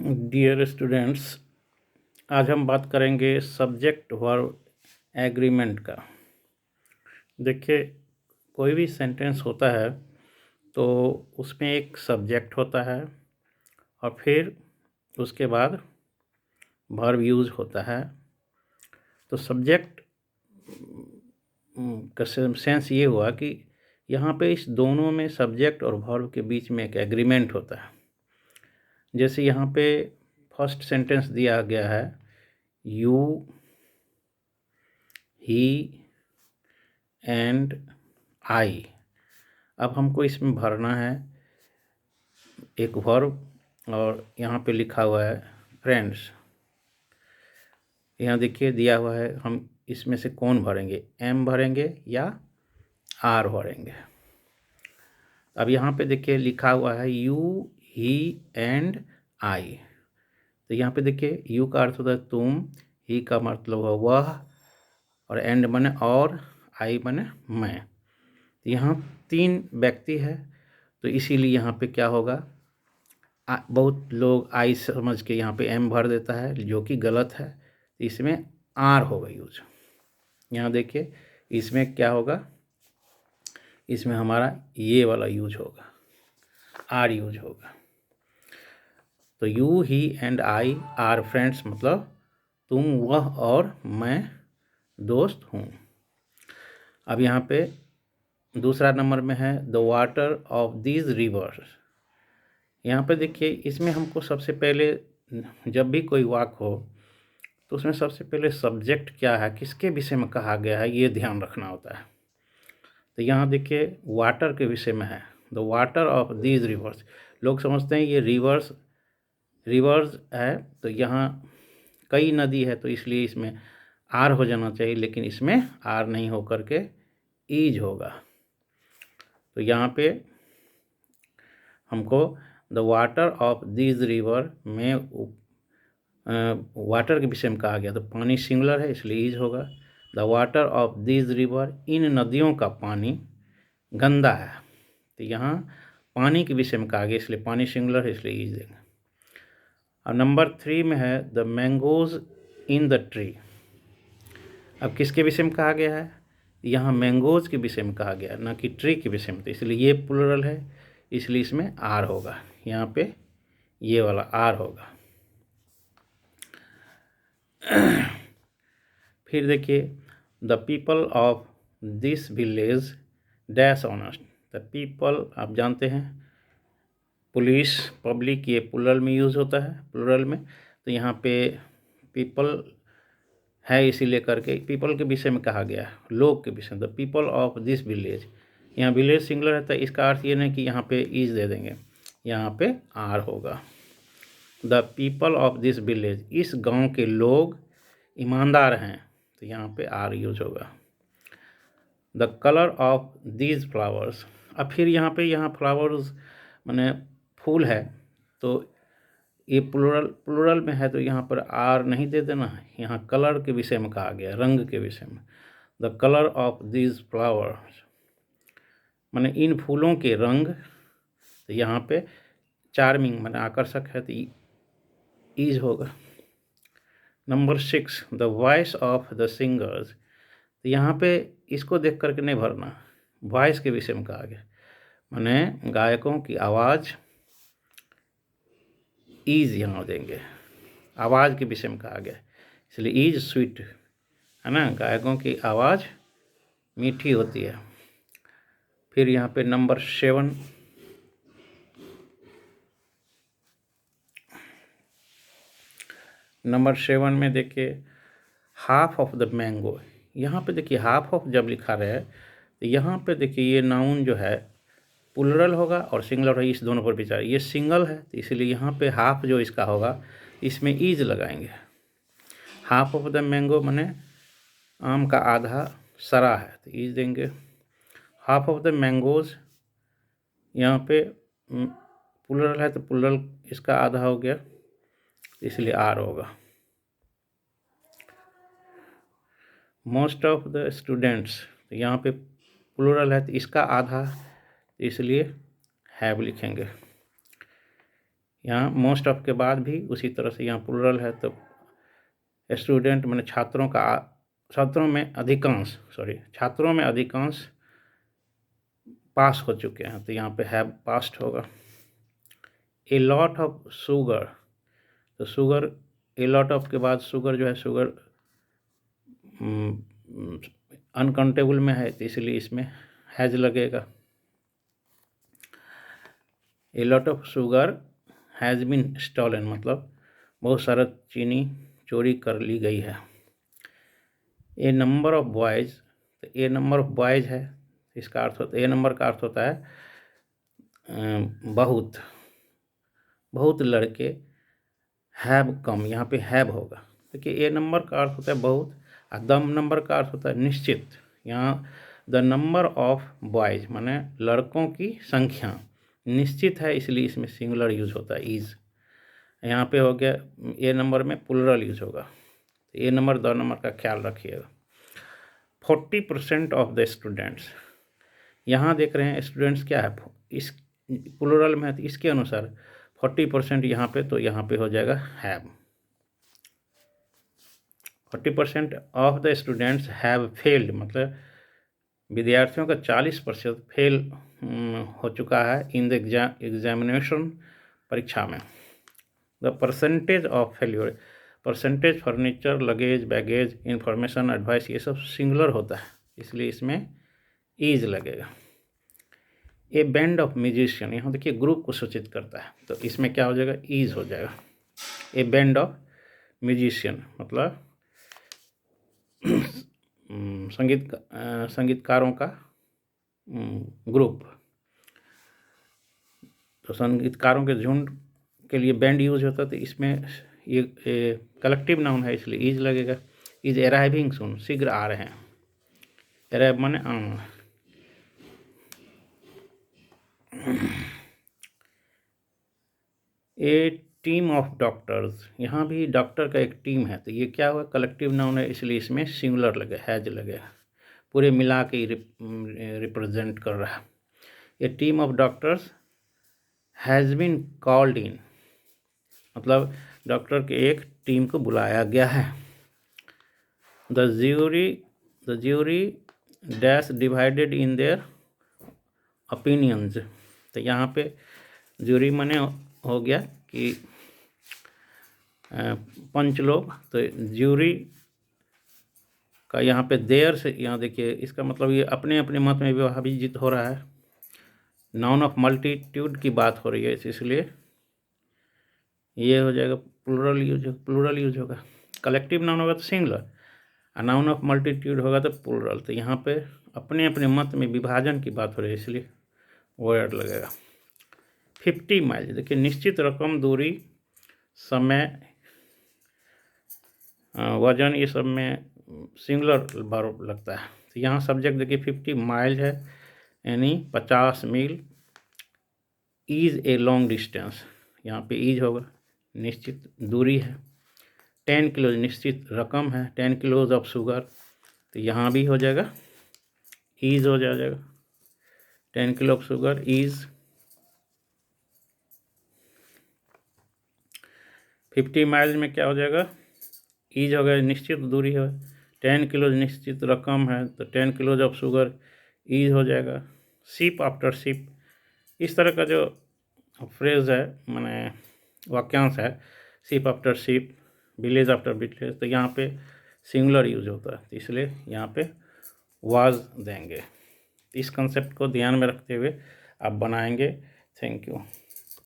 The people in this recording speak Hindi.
डियर स्टूडेंट्स, आज हम बात करेंगे सब्जेक्ट वर्ब एग्रीमेंट का। देखिए, कोई भी सेंटेंस होता है तो उसमें एक सब्जेक्ट होता है और फिर उसके बाद वर्ब यूज़ होता है। तो सब्जेक्ट का सेंस ये हुआ कि यहाँ पे इस दोनों में, सब्जेक्ट और वर्ब के बीच में एक एग्रीमेंट होता है। जैसे यहाँ पे फर्स्ट सेंटेंस दिया गया है, यू, ही एंड आई। अब हमको इसमें भरना है एक वर्ब और यहाँ पे लिखा हुआ है फ्रेंड्स। यहाँ देखिए दिया हुआ है, हम इसमें से कौन भरेंगे, एम भरेंगे या आर भरेंगे। अब यहाँ पे देखिए लिखा हुआ है यू, ही एंड आई। तो यहाँ पे देखिए यू का अर्थ होता है तुम, ही का मतलब है वह, और एंड बने और, आई बने मैं। यहाँ 3 व्यक्ति है, तो इसीलिए यहाँ पे क्या होगा, बहुत लोग आई समझ के यहाँ पे एम भर देता है, जो कि गलत है। इसमें आर होगा यूज। यहाँ देखिए इसमें क्या होगा, इसमें हमारा ये वाला यूज होगा, आर यूज होगा। तो you, he and I R friends, मतलब तुम, वह और मैं दोस्त हूँ। अब यहाँ पे दूसरा नंबर में है the water of these rivers. यहाँ पे देखिए इसमें हमको सबसे पहले, जब भी कोई वाक्य हो तो उसमें सबसे पहले सब्जेक्ट क्या है, किसके विषय में कहा गया है, ये ध्यान रखना होता है। तो यहाँ देखिए वाटर के विषय में है, the water of these rivers. लोग समझते हैं ये रिवर्स है, तो यहाँ कई नदी है तो इसलिए इसमें आर हो जाना चाहिए, लेकिन इसमें आर नहीं हो करके ईज होगा। तो यहाँ पे हमको the water of these river में वाटर के विषय में कहा गया, तो पानी सिंगुलर है इसलिए ईज होगा। The water of these river, इन नदियों का पानी गंदा है, तो यहाँ पानी के विषय में कहा गया इसलिए पानी सिंगुलर है इसलिए ईज देंगे। अब नंबर 3 में है the mangoes in the tree. अब किसके विषय में कहा गया है, यहाँ मैंगोज के विषय में कहा गया, ना कि ट्री के विषय में, तो इसलिए ये प्लूरल है इसलिए इसमें आर होगा, यहाँ पे ये वाला आर होगा। फिर देखिए the people of this village dash honest. The people आप जानते हैं पुलिस, पब्लिक, ये प्लूरल में यूज़ होता है, प्लूरल में। तो यहाँ पे पीपल है इसीलिए करके पीपल के विषय में कहा गया है, लोग के विषय में। The people of this village, यहाँ विलेज सिंगुलर है तो इसका अर्थ ये नहीं कि यहाँ पे ईज दे देंगे, यहाँ पे आर होगा। The people of this village, इस गांव के लोग ईमानदार हैं, तो यहाँ पे आर यूज होगा। The colour of these flowers, अब फिर यहाँ फ्लावर्स माने फूल है, तो ये प्लूरल में है तो यहाँ पर आर नहीं दे देना है, यहाँ कलर के विषय में कहा गया, रंग के विषय में। The colour of these flowers माने इन फूलों के रंग, तो यहाँ पे चार्मिंग माने आकर्षक है तो ईज होगा। Number 6 the voice of the singers, तो यहाँ पे इसको देख करके नहीं भरना, वॉइस के विषय में कहा गया, माने गायकों की आवाज़, ईज यहाँ देंगे, आवाज़ के विषय में कहा गया इसलिए ईज स्वीट है ना, गायकों की आवाज़ मीठी होती है। फिर यहाँ पे नंबर 7 में देखिए हाफ ऑफ द मैंगो। यहाँ पे देखिए हाफ ऑफ जब लिखा रहे तो यहाँ पे देखिए ये नाउन जो है प्लूरल होगा और सिंगुलर है, इस दोनों पर विचार। ये सिंगल है तो इसलिए यहाँ पे हाफ जो इसका होगा इसमें ईज लगाएंगे। हाफ ऑफ द मैंगो माने आम का आधा सरा है तो ईज देंगे। हाफ ऑफ द मैंगोज, यहाँ पे प्लूरल है तो प्लूरल इसका आधा हो गया इसलिए आर होगा। मोस्ट ऑफ द स्टूडेंट्स, तो यहाँ पे प्लूरल है तो इसका आधा इसलिए हैव लिखेंगे। यहाँ मोस्ट ऑफ के बाद भी उसी तरह से यहाँ प्लूरल है, तो स्टूडेंट मैंने छात्रों में अधिकांश पास हो चुके हैं, तो यहाँ पे हैव पास्ड होगा। ए लॉट ऑफ शुगर, तो शुगर ए लॉट ऑफ के बाद शुगर जो है शुगर अनकाउंटेबल में है, तो इसलिए इसमें हैज लगेगा। A lot of sugar has been stolen, मतलब बहुत सारा चीनी चोरी कर ली गई है। ए नंबर ऑफ बॉयज़, तो ए नंबर ऑफ बॉयज़ है, इसका अर्थ होता है, ए नंबर का अर्थ होता है बहुत लड़के। हैव कम, यहाँ पे हैव होगा। देखिए ए नंबर का अर्थ होता है बहुत, और द नंबर का अर्थ होता है निश्चित। यहाँ द नंबर ऑफ बॉयज़ माने लड़कों की संख्या निश्चित है, इसलिए इसमें सिंगुलर यूज होता है इज़। यहाँ पे हो गया ए नंबर में प्लूरल यूज होगा, ए नंबर द नंबर का ख्याल रखिएगा। 40% ऑफ द स्टूडेंट्स, यहाँ देख रहे हैं स्टूडेंट्स क्या है, इस प्लूरल में है, तो इसके अनुसार 40% यहाँ पे, तो यहाँ पे हो जाएगा have. 40% of the students have failed, मतलब विद्यार्थियों का 40% फेल हो चुका है इन द एग्जामिनेशन, परीक्षा में। The percentage of failure, percentage furniture, luggage, baggage, information, advice, ये सब सिंगुलर होता है, इसलिए इसमें ईज लगेगा। ए बैंड ऑफ म्यूजिशियन, यहाँ देखिए ग्रुप को सूचित करता है, तो इसमें क्या हो जाएगा, ईज हो जाएगा। ए बैंड ऑफ म्यूजिशियन मतलब संगीतकारों का ग्रुप, तो संगीतकारों के झुंड के लिए बैंड यूज होता है, तो इसमें ये कलेक्टिव नाउन है, इसलिए इज लगेगा। इज अराइविंग सून, शीघ्र आ रहे हैं। अराइव माने आना। ए टीम ऑफ डॉक्टर्स, यहाँ भी डॉक्टर का एक टीम है, तो ये क्या हुआ, कलेक्टिव नाउन है, इसलिए इसमें सिंगुलर लगे, हैज लगेगा, पूरे मिला के रिप्रेजेंट कर रहा है। A team of doctors has been called in, मतलब डॉक्टर के एक टीम को बुलाया गया है। The jury dash divided in their opinions, तो यहाँ पे ज्यूरी माने हो गया कि पंच लोग, तो ज्यूरी का यहाँ पे देयर से, यहाँ देखिए इसका मतलब ये अपने अपने मत में विभाजित हो रहा है। नाउन ऑफ मल्टीट्यूड की बात हो रही है, इसलिए ये हो जाएगा प्लूरल यूज होगा। कलेक्टिव नाउन होगा तो सिंगुलर, और नाउन ऑफ मल्टीट्यूड होगा तो प्लूरल, तो यहाँ पे अपने अपने मत में विभाजन की बात हो रही है, इसलिए वर्ड लगेगा। 50 माइल, देखिए निश्चित रकम, दूरी, समय, वजन, ये सब में सिंगुलर वर्ब लगता है, तो यहाँ सब्जेक्ट देखिए 50 माइल है, यानी 50 मील। इज़ ए लॉन्ग डिस्टेंस, यहाँ पे इज होगा, निश्चित दूरी है। 10 किलो निश्चित रकम है, 10 किलोज ऑफ शुगर, तो यहाँ भी हो जाएगा इज हो जाएगा, 10 kilo of sugar is. 50 mile में क्या हो जाएगा, इज हो गया, निश्चित दूरी है। 10 किलोज निश्चित रकम है, तो 10 किलोज ऑफ शुगर इज हो जाएगा। शिप आफ्टर शिप, इस तरह का जो फ्रेज है, माने वाक्यांश है, ship after ship, village after village, तो यहाँ पे सिंगुलर यूज होता है, तो इसलिए यहाँ पे वाज देंगे। इस कंसेप्ट को ध्यान में रखते हुए आप बनाएंगे। Thank you.